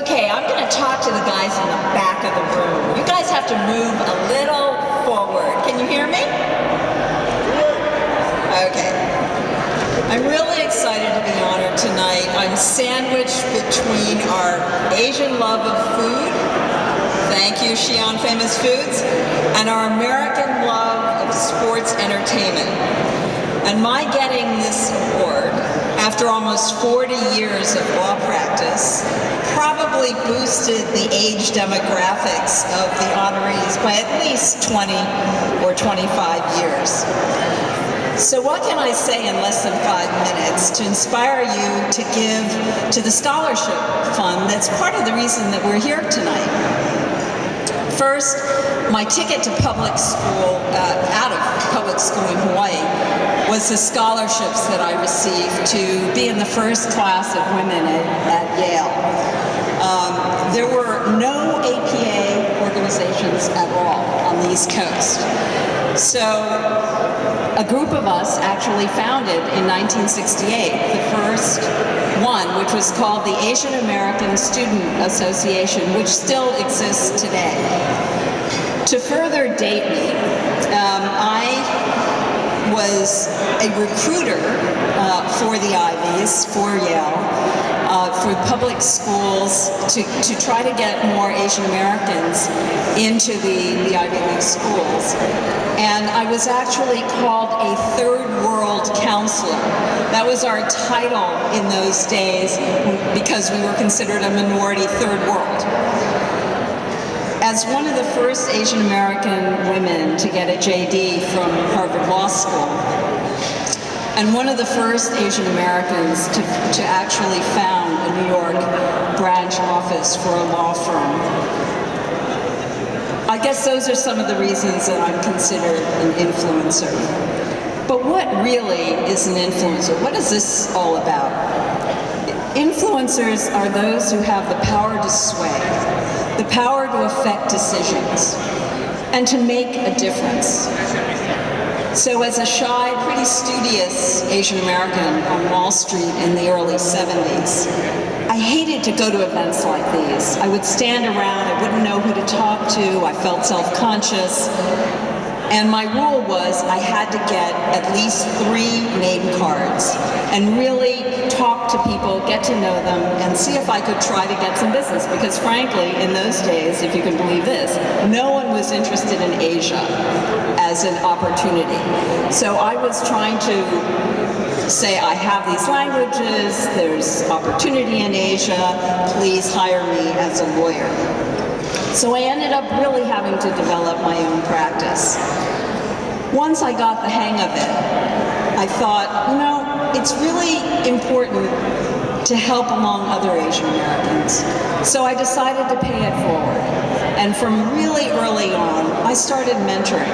Okay, I'm going to talk to the guys in the back of the room. You guys have to move a little forward. Can you hear me? Okay. I'm really excited to be honored tonight. I'm sandwiched between our Asian love of food, thank you, Xi'an Famous Foods, and our American love of sports entertainment. And my getting this award, after almost 40 years of law practice, probably boosted the age demographics of the honorees by at least 20 or 25 years. So what can I say in less than 5 minutes to inspire you to give to the scholarship fund that's part of the reason that we're here tonight? First, my ticket to public school, out of public school in Hawaii, was the scholarships that I received to be in the first class of women at Yale. There were no APA organizations at all on the East Coast. So a group of us actually founded in 1968 the first one, which was called the Asian American Student Association, which still exists today. To further date me, I was a recruiter for the Ivies, for Yale, for public schools to try to get more Asian Americans into the Ivy League schools. And I was actually called a third world counselor. That was our title in those days because we were considered a minority third world. As one of the first Asian American women to get a JD from Harvard Law School, and one of the first Asian Americans to actually found a New York branch office for a law firm, I guess those are some of the reasons that I'm considered an influencer. But what really is an influencer? What is this all about? Influencers are those who have the power to sway, the power to affect decisions, and to make a difference. So as a shy, pretty studious Asian American on Wall Street in the early 70s, I hated to go to events like these. I would stand around, I wouldn't know who to talk to, I felt self-conscious, and my rule was I had to get at least 3 name cards and really talk to people, get to know them, and see if I could try to get some business. Because frankly, in those days, if you can believe this, no one was interested in Asia as an opportunity. So I was trying to say, I have these languages, there's opportunity in Asia, please hire me as a lawyer. So I ended up really having to develop my own practice. Once I got the hang of it, I thought, you know, it's really important to help among other Asian Americans. So I decided to pay it forward. And from really early on, I started mentoring.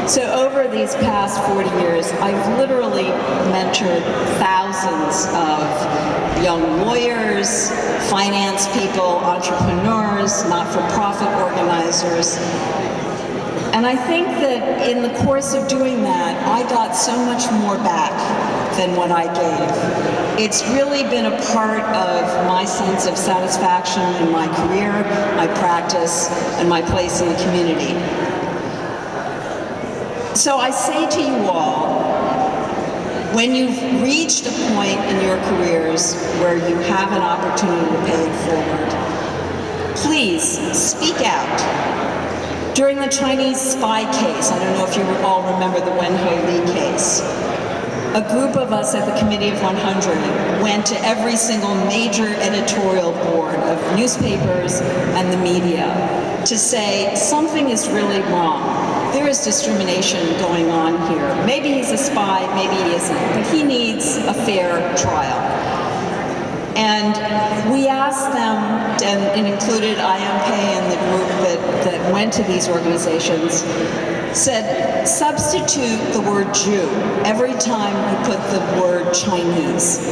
So over these past 40 years, I've literally mentored thousands of young lawyers, finance people, entrepreneurs, not-for-profit organizers. And I think that in the course of doing that, I got so much more back than what I gave. It's really been a part of my sense of satisfaction in my career, my practice, and my place in the community. So I say to you all, when you've reached a point in your careers where you have an opportunity to pay it forward, please speak out. During the Chinese spy case, I don't know if you all remember the Wen-Ho Lee case, a group of us at the Committee of 100 went to every single major editorial board of newspapers and the media to say something is really wrong. There is discrimination going on here. Maybe he's a spy, maybe he isn't, but he needs a fair trial. And we asked them, and it included IMK and the group that went to these organizations, said, substitute the word Jew every time you put the word Chinese.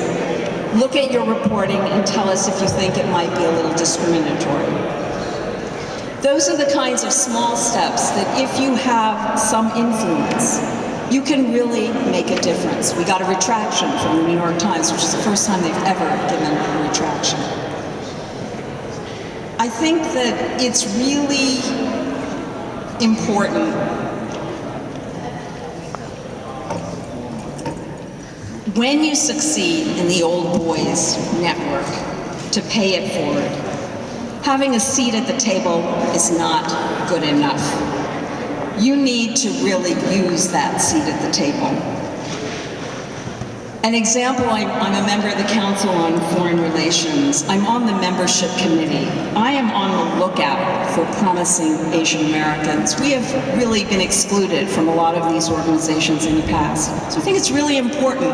Look at your reporting and tell us if you think it might be a little discriminatory. Those are the kinds of small steps that if you have some influence, you can really make a difference. We got a retraction from the New York Times, which is the first time they've ever given a retraction. I think that it's really important when you succeed in the Old Boys Network to pay it forward. Having a seat at the table is not good enough. You need to really use that seat at the table. An example, I'm a member of the Council on Foreign Relations. I'm on the membership committee. I am on the lookout for promising Asian Americans. We have really been excluded from a lot of these organizations in the past. So I think it's really important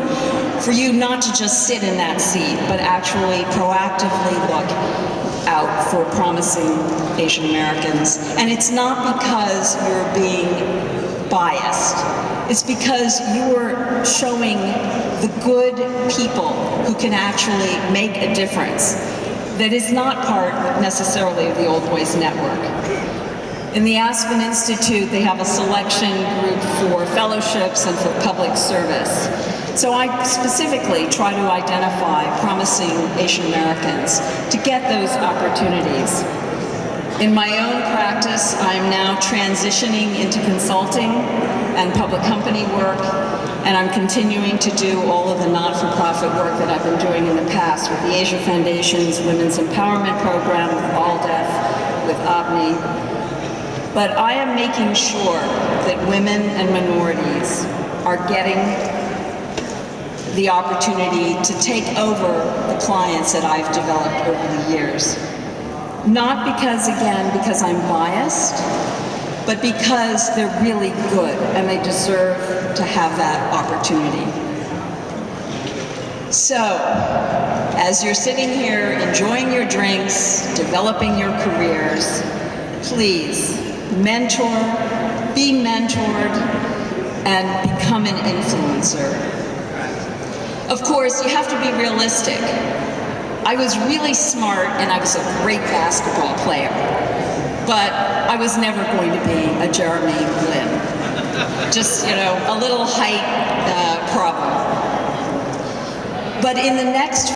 for you not to just sit in that seat, but actually proactively look out for promising Asian Americans. And it's not because you're being biased. It's because you are showing the good people who can actually make a difference that is not part necessarily of the Old Boys Network. In the Aspen Institute, they have a selection group for fellowships and for public service. So I specifically try to identify promising Asian Americans to get those opportunities. In my own practice, I'm now transitioning into consulting and public company work, and I'm continuing to do all of the not-for-profit work that I've been doing in the past with the Asia Foundation's Women's Empowerment Program, with ALDEF, with NAAAP-NY. But I am making sure that women and minorities are getting the opportunity to take over the clients that I've developed over the years. Not because I'm biased, but because they're really good and they deserve to have that opportunity. So, as you're sitting here enjoying your drinks, developing your careers, please mentor, be mentored, and become an influencer. Of course, you have to be realistic. I was really smart and I was a great basketball player, but I was never going to be a Jeremy Lin. Just, a little height problem. But in the next